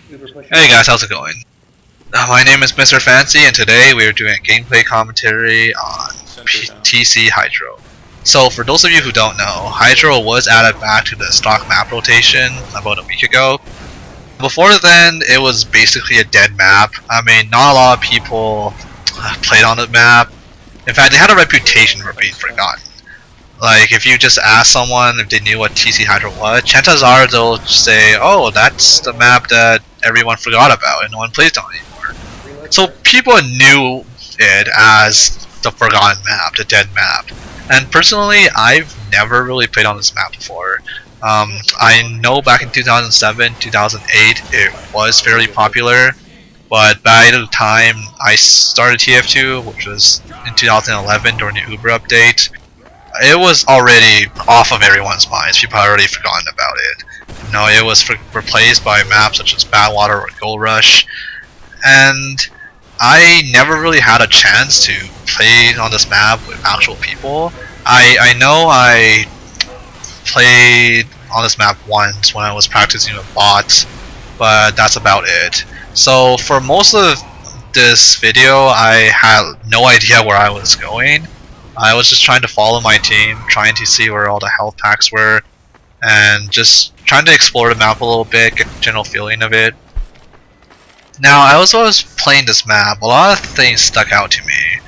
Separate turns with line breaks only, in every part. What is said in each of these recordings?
Hey guys, how's it going? My name is Mr. Fancy, and today we are doing a gameplay commentary on TC Hydro. So, for those of you who don't know, Hydro was added back to the stock map rotation about a week ago. Before then, it was basically a dead map. I mean, not a lot of people played on the map. In fact, it had a reputation for being forgotten. Like, if you just ask someone if they knew what TC Hydro was, chances are they'll say, oh, that's the map that everyone forgot about and no one plays on anymore. So people knew it as the forgotten map, the dead map. And personally, I've never really played on this map before. I know back in 2007, 2008, it was fairly popular, but by the time I started TF2, which was in 2011 during the Uber update, it was already off of everyone's minds. People had already forgotten about it. You know, it was replaced by maps such as Badwater or Gold Rush, and I never really had a chance to play on this map with actual people. I know I played on this map once when I was practicing with bots, but that's about it. So for most of this video, I had no idea where I was going. I was just trying to follow my team, trying to see where all the health packs were, and just trying to explore the map a little bit, get a general feeling of it. Now, as I was playing this map, a lot of things stuck out to me.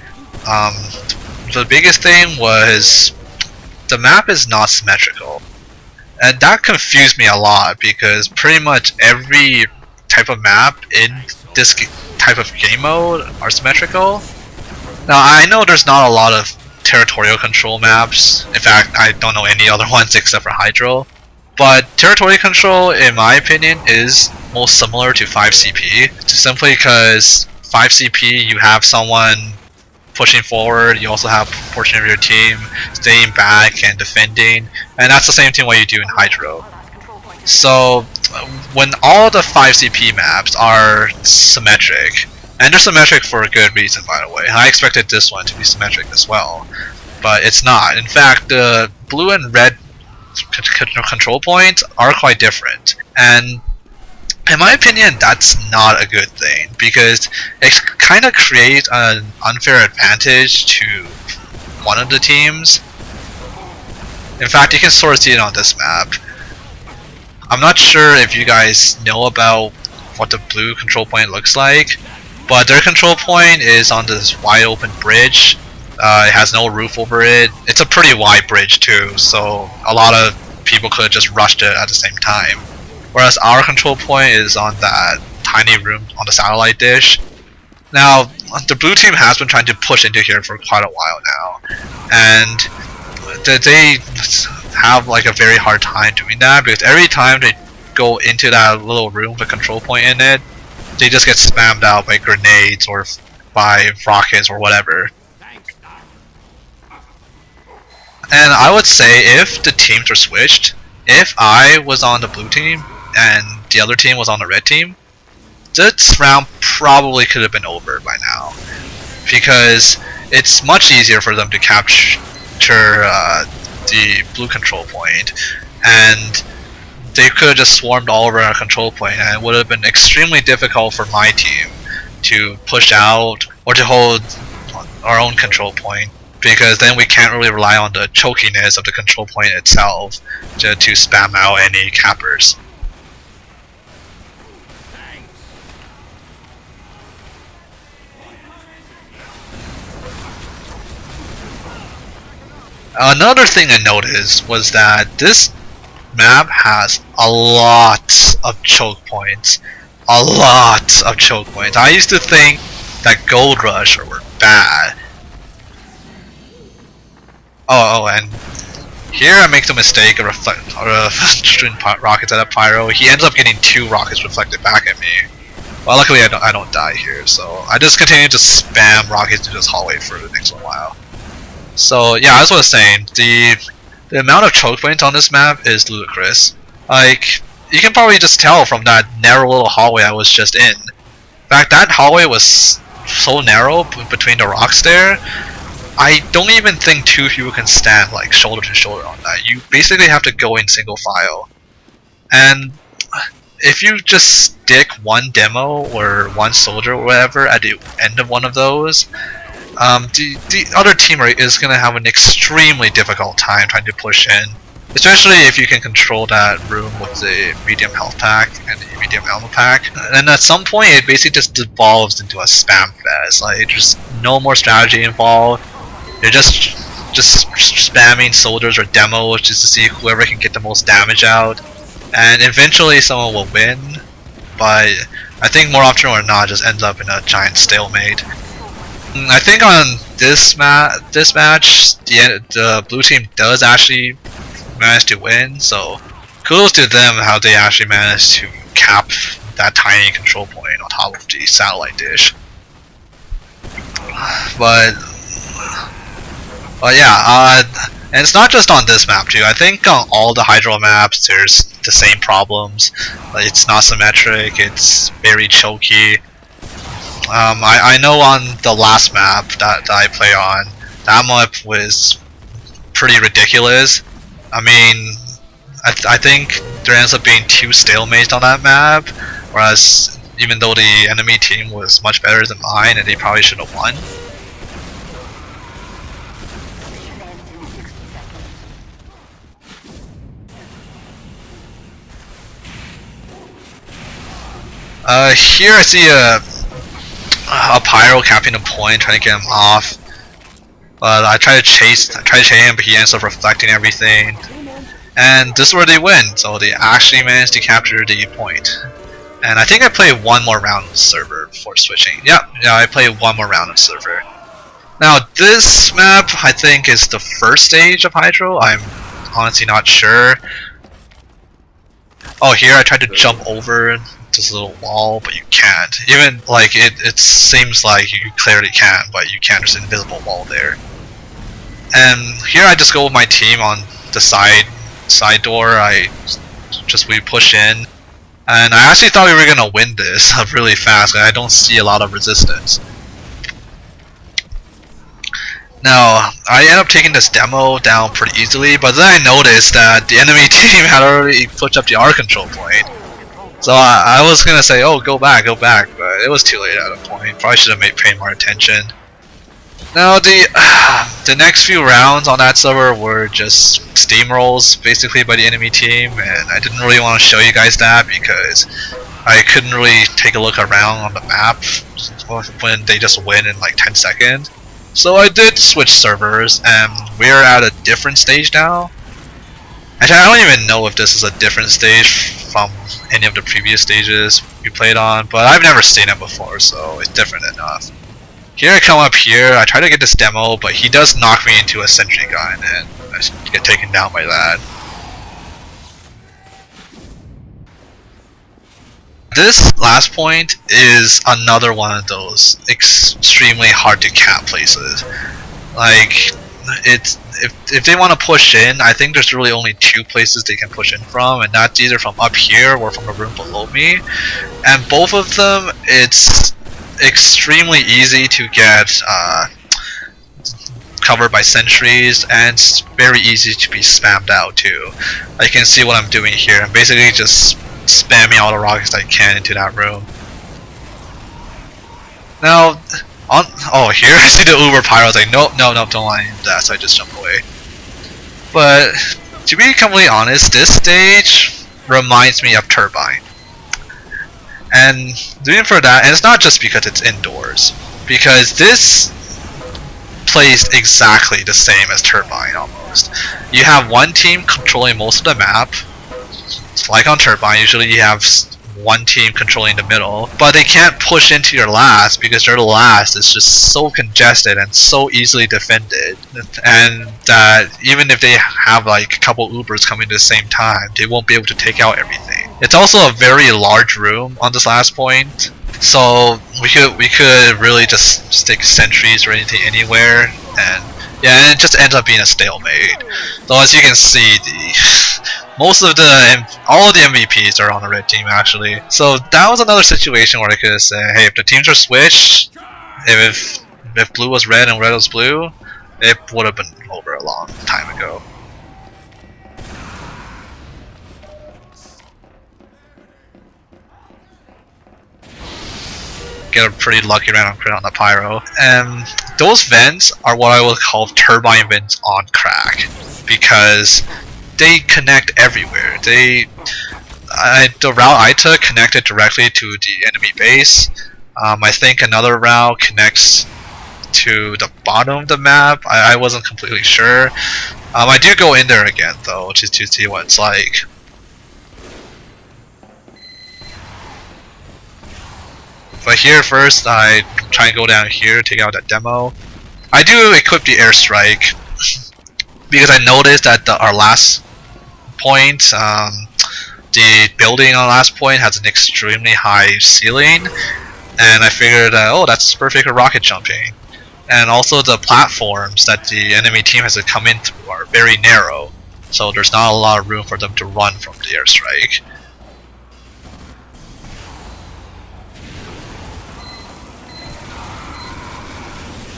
The biggest thing was the map is not symmetrical. And that confused me a lot because pretty much every type of map in this type of game mode are symmetrical. Now, I know there's not a lot of territorial control maps. In fact, I don't know any other ones except for Hydro. But territorial control, in my opinion, is most similar to 5CP. Simply because 5CP, you have someone pushing forward, you also have a portion of your team staying back and defending, and that's the same thing what you do in Hydro. So, when all the 5CP maps are symmetric, and they're symmetric for a good reason, by the way. I expected this one to be symmetric as well, but it's not. In fact, the blue and red control points are quite different, and in my opinion, that's not a good thing because it kind of creates an unfair advantage to one of the teams. In fact, you can sort of see it on this map. I'm not sure if you guys know about what the blue control point looks like, but their control point is on this wide open bridge. It has no roof over it. It's a pretty wide bridge too, so a lot of people could have just rushed it at the same time. Whereas our control point is on that tiny room on the satellite dish. Now, the blue team has been trying to push into here for quite a while now, and they have like a very hard time doing that because every time they go into that little room with a control point in it, they just get spammed out by grenades or by rockets or whatever. And I would say if the teams were switched, if I was on the blue team and the other team was on the red team, this round probably could have been over by now. Because it's much easier for them to capture the blue control point, and they could have just swarmed all over our control point, and it would have been extremely difficult for my team to push out or to hold our own control point, because then we can't really rely on the chokiness of the control point itself to spam out any cappers. Another thing I noticed was that this map has a lot of choke points. A lot of choke points. I used to think that Gold Rush were bad. Oh, and here I make the mistake of shooting rockets at a pyro. He ends up getting 2 rockets reflected back at me. Well, luckily I don't die here, so I just continue to spam rockets through this hallway for the next while. So yeah, as I was saying, the amount of choke points on this map is ludicrous. Like, you can probably just tell from that narrow little hallway I was just in. In fact, that hallway was so narrow between the rocks there, I don't even think 2 people can stand like shoulder to shoulder on that. You basically have to go in single file. And if you just stick one demo or one soldier or whatever at the end of one of those, the other team is going to have an extremely difficult time trying to push in. Especially if you can control that room with the medium health pack and the medium ammo pack. And at some point it basically just devolves into a spam fest. Like there's no more strategy involved. You're just spamming soldiers or demos just to see whoever can get the most damage out. And eventually someone will win, but I think more often or not just ends up in a giant stalemate. I think on this match the blue team does actually managed to win, so kudos to them how they actually managed to cap that tiny control point on top of the satellite dish. But yeah, and it's not just on this map too. I think on all the Hydro maps there's the same problems. It's not symmetric, it's very choky. I know on the last map that I play on, that map was pretty ridiculous. I mean, I think there ends up being 2 stalemates on that map, whereas even though the enemy team was much better than mine and they probably should have won. Here I see a pyro capping a point, trying to get him off. But I try to chase him, but he ends up reflecting everything. And this is where they win, so they actually managed to capture the point. And I think I played one more round of server before switching. Yeah, I played one more round of server. Now this map I think is the first stage of Hydro. I'm honestly not sure. Oh, here I tried to jump over this little wall, but you can't. Even like it seems like you clearly can, but you can't. There's an invisible wall there. And here I just go with my team on the side door. We push in, and I actually thought we were gonna win this really fast. I don't see a lot of resistance. Now I end up taking this demo down pretty easily, but then I noticed that the enemy team had already pushed up the R control point. So I was gonna say, oh, go back, but it was too late at that point. Probably should have paid more attention. Now the next few rounds on that server were just steamrolls basically by the enemy team, and I didn't really want to show you guys that because I couldn't really take a look around on the map when they just win in like 10 seconds. So I did switch servers, and we're at a different stage now. Actually, I don't even know if this is a different stage from any of the previous stages we played on, but I've never seen it before, so it's different enough. Here I come up here, I try to get this demo, but he does knock me into a sentry gun, and I get taken down by that. This last point is another one of those extremely hard to cap places. Like, if they want to push in, I think there's really only 2 places they can push in from, and that's either from up here or from a room below me. And both of them, it's extremely easy to get covered by sentries, and it's very easy to be spammed out too. You can see what I'm doing here. I'm basically just spamming all the rockets I can into that room. Now, here I see the Uber Pyro. I was like, nope, don't lie into that, so I just jump away. But to be completely honest, this stage reminds me of Turbine. And doing for that, and it's not just because it's indoors, because this plays exactly the same as Turbine almost. You have one team controlling most of the map. It's like on Turbine, usually you have one team controlling the middle, but they can't push into your last because their last is just so congested and so easily defended, and that even if they have like a couple Ubers coming at the same time, they won't be able to take out everything. It's also a very large room on this last point, so we could really just stick sentries or anything anywhere, and yeah, and it just ends up being a stalemate. So as you can see, all of the MVPs are on the red team actually. So that was another situation where I could have said, hey, if the teams are switched, if blue was red and red was blue, it would have been over a long time ago. get a pretty lucky random crit on the Pyro. And those vents are what I would call turbine vents on crack, because they connect everywhere. The route I took connected directly to the enemy base. I think another route connects to the bottom of the map. I wasn't completely sure. I do go in there again though, just to see what it's like. But here first, I try and go down here, take out that demo. I do equip the airstrike because I noticed that our last point, the building on last point has an extremely high ceiling, and I figured, oh, that's perfect for rocket jumping. And also the platforms that the enemy team has to come in through are very narrow, so there's not a lot of room for them to run from the airstrike.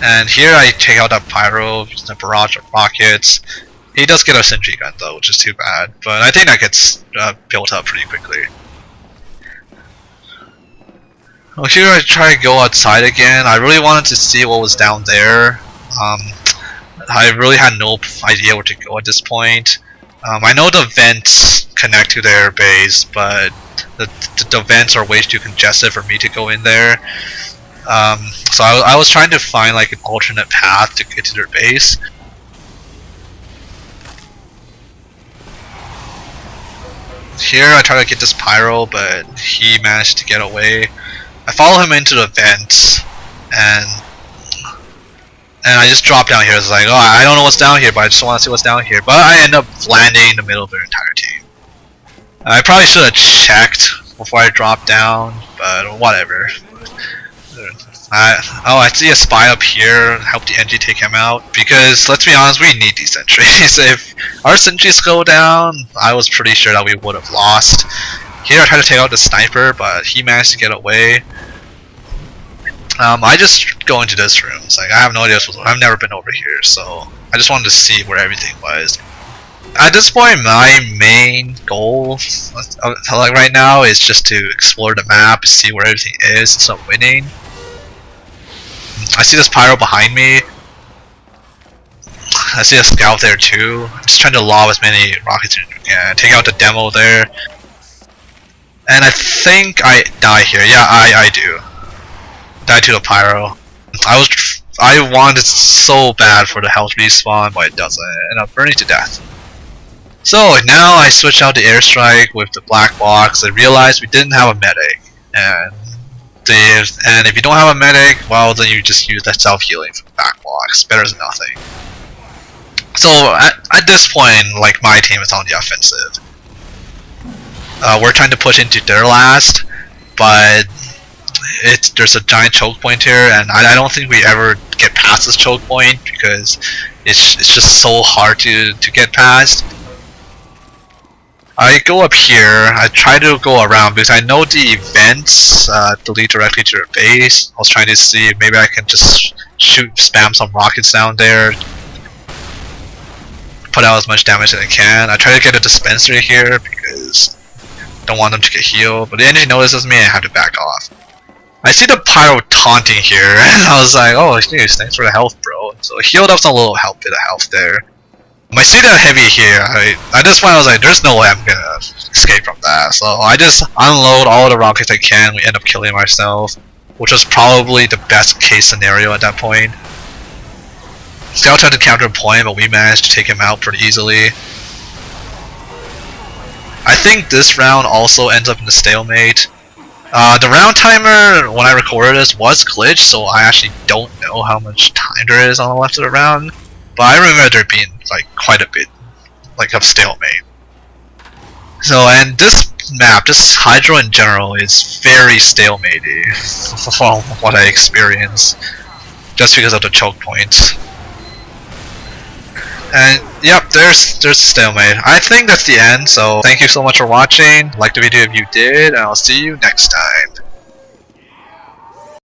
And here I take out that Pyro, the barrage of rockets. He does get a sentry gun though, which is too bad, but I think that gets built up pretty quickly. Well, here I try to go outside again. I really wanted to see what was down there. I really had no idea where to go at this point. I know the vents connect to their base, but the vents are way too congested for me to go in there. So I was trying to find like an alternate path to get to their base. Here I try to get this Pyro, but he managed to get away. I follow him into the vents, and I just drop down here. It's like, oh, I don't know what's down here, but I just want to see what's down here. But I end up landing in the middle of their entire team. I probably should have checked before I dropped down, but whatever. I see a spy up here. Help the NG take him out, because let's be honest, we need these sentries. If our sentries go down, I was pretty sure that we would have lost. Here I try to take out the sniper, but he managed to get away. I just go into this room. It's like I have no idea what's going on. I've never been over here, so I just wanted to see where everything was. At this point, my main goal, like right now, is just to explore the map, see where everything is, and start winning. I see this Pyro behind me. I see a scout there too. I'm just trying to lob as many rockets as I can. Take out the demo there. And I think I die here. Yeah, I do. Die to the Pyro. I wanted so bad for the health respawn, but it doesn't. I end up burning to death. So now I switch out the airstrike with the black box. I realized we didn't have a medic, and if you don't have a medic, well, then you just use that self-healing from the back box. Better than nothing. So at this point, like, my team is on the offensive. We're trying to push into their last, but there's a giant choke point here, and I don't think we ever get past this choke point because it's just so hard to get past. I go up here. I try to go around because I know the vents lead directly to their base. I was trying to see if maybe I can just spam some rockets down there, put out as much damage as I can. I try to get a dispensary here because I don't want them to get healed, but the enemy notices me and I have to back off. I see the Pyro taunting here, and I was like, oh, geez, thanks for the health, bro. So I healed up some little bit of health there. I see the heavy here. At this point I was like, there's no way I'm gonna escape from that. So I just unload all the rockets I can. We end up killing ourselves, which was probably the best case scenario at that point. Scout tried to counter a point, but we managed to take him out pretty easily. I think this round also ends up in the stalemate. The round timer, when I recorded this, was glitched, so I actually don't know how much time there is on the left of the round. But I remember there being like quite a bit like of stalemate. So, and this map, this Hydro in general, is very stalematy from what I experienced, just because of the choke points. And yep, there's stalemate. I think that's the end, so thank you so much for watching. Like the video if you did, and I'll see you next time.